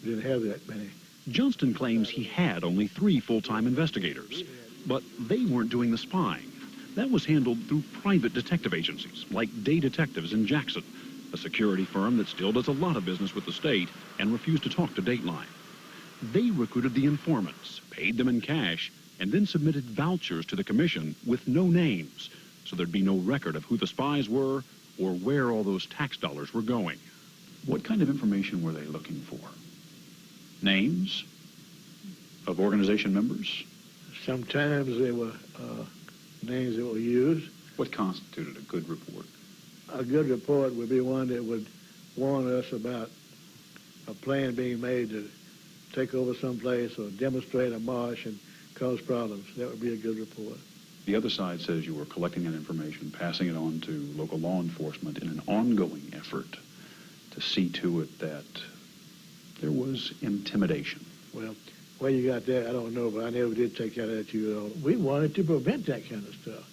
didn't have that many. Johnston claims he had only 3 full-time investigators, but they weren't doing the spying. That was handled through private detective agencies, like Day Detectives in Jackson, a security firm that still does a lot of business with the state and refused to talk to Dateline. They recruited the informants, paid them in cash, and then submitted vouchers to the commission with no names, so there'd be no record of who the spies were or where all those tax dollars were going. What kind of information were they looking for? Names of organization members? Sometimes they were names that were used. What constituted a good report? A good report would be one that would warn us about a plan being made to take over someplace or demonstrate a march and cause problems. That would be a good report. The other side says you were collecting that information, passing it on to local law enforcement in an ongoing effort to see to it that there was intimidation. Well, where you got that, I don't know, but I never did take that attitude at all. We wanted to prevent that kind of stuff.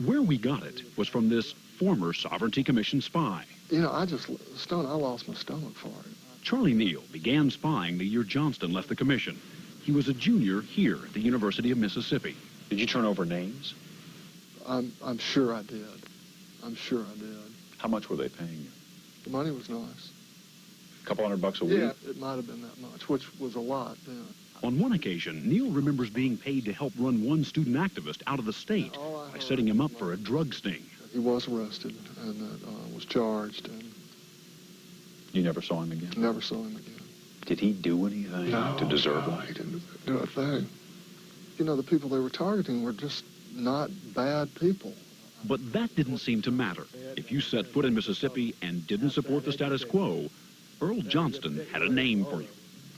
Where we got it was from this former Sovereignty Commission spy. You know, I lost my stomach for it. Charlie Neal began spying the year Johnston left the commission. He was a junior here at the University of Mississippi. Did you turn over names? I'm sure I did. I'm sure I did. How much were they paying you? The money was nice. A couple $100 a week? Yeah, it might have been that much, which was a lot then. On one occasion, Neal remembers being paid to help run one student activist out of the state by setting him up for a drug sting. He was arrested and was charged. And you never saw him again? Never saw him again. Did he do anything to deserve life? He didn't do a thing. You know, the people they were targeting were just not bad people. But that didn't seem to matter. If you set foot in Mississippi and didn't support the status quo, Earl Johnston had a name for you.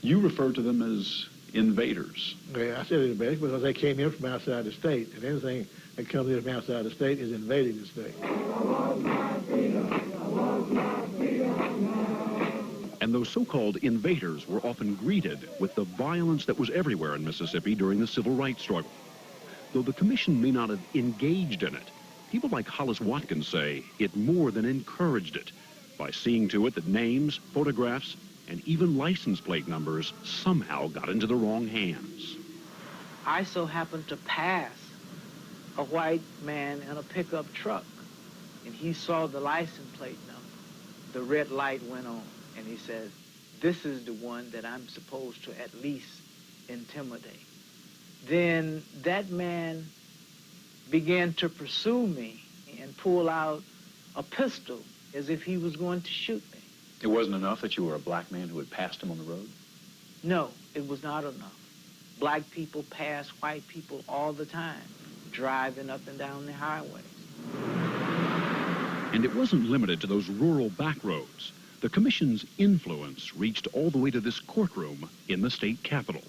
You referred to them as invaders. Yeah, I said invaders because they came in from outside the state, and anything that comes in from outside the state is invading the state. And those so-called invaders were often greeted with the violence that was everywhere in Mississippi during the civil rights struggle. Though the commission may not have engaged in it, people like Hollis Watkins say it more than encouraged it by seeing to it that names, photographs, and even license plate numbers somehow got into the wrong hands. I so happened to pass a white man in a pickup truck, and he saw the license plate number. The red light went on, and he said, "This is the one that I'm supposed to at least intimidate." Then that man began to pursue me and pull out a pistol as if he was going to shoot me. It wasn't enough that you were a black man who had passed him on the road? No, it was not enough. Black people pass white people all the time, driving up and down the highways. And it wasn't limited to those rural back roads. The commission's influence reached all the way to this courtroom in the state capitol.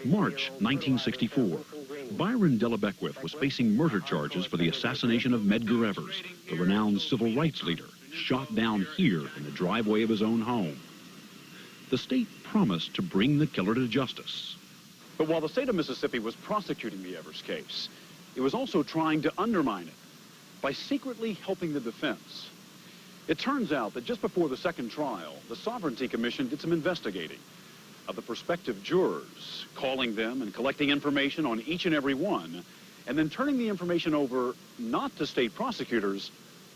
March 1964. Byron Della Beckwith was facing murder charges for the assassination of Medgar Evers, the renowned civil rights leader, shot down here in the driveway of his own home. The state promised to bring the killer to justice. But while the state of Mississippi was prosecuting the Evers case, it was also trying to undermine it by secretly helping the defense. It turns out that just before the second trial, the Sovereignty Commission did some investigating of the prospective jurors, calling them and collecting information on each and every one, and then turning the information over not to state prosecutors,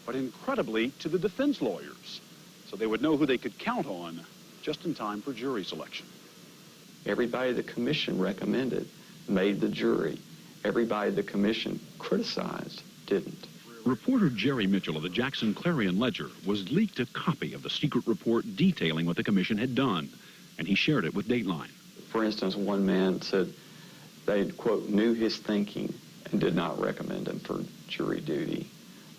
but incredibly to the defense lawyers, so they would know who they could count on just in time for jury selection. Everybody the commission recommended made the jury. Everybody the commission criticized didn't. Reporter Jerry Mitchell of the Jackson Clarion-Ledger was leaked a copy of the secret report detailing what the commission had done, and he shared it with Dateline. For instance, one man said they, quote, knew his thinking and did not recommend him for jury duty.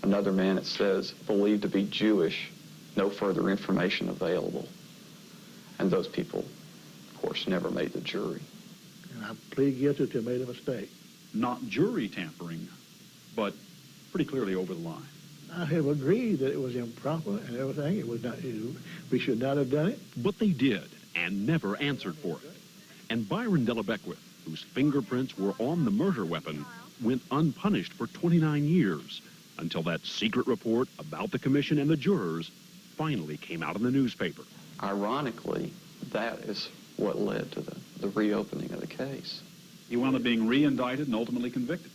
Another man, it says, believed to be Jewish, no further information available. And those people, of course, never made the jury. And I plead guilty to made a mistake. Not jury tampering, but pretty clearly over the line. I have agreed that it was improper and everything. It was not. We should not have done it. But they did, and never answered for it. And Byron Della Beckwith, whose fingerprints were on the murder weapon, went unpunished for 29 years until that secret report about the commission and the jurors finally came out in the newspaper. Ironically, that is what led to the the reopening of the case. He wound up being re-indicted and ultimately convicted.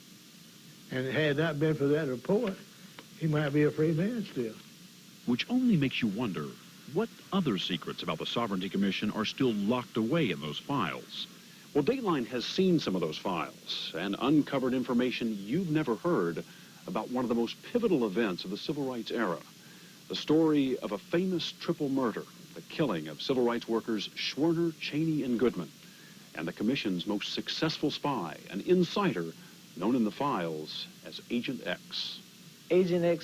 And had it not been for that report, he might be a free man still. Which only makes you wonder what other secrets about the Sovereignty Commission are still locked away in those files. Well, Dateline has seen some of those files and uncovered information you've never heard about one of the most pivotal events of the civil rights era. The story of a famous triple murder, the killing of civil rights workers Schwerner, Cheney, and Goodman, and the Commission's most successful spy, an insider known in the files as Agent X. Agent X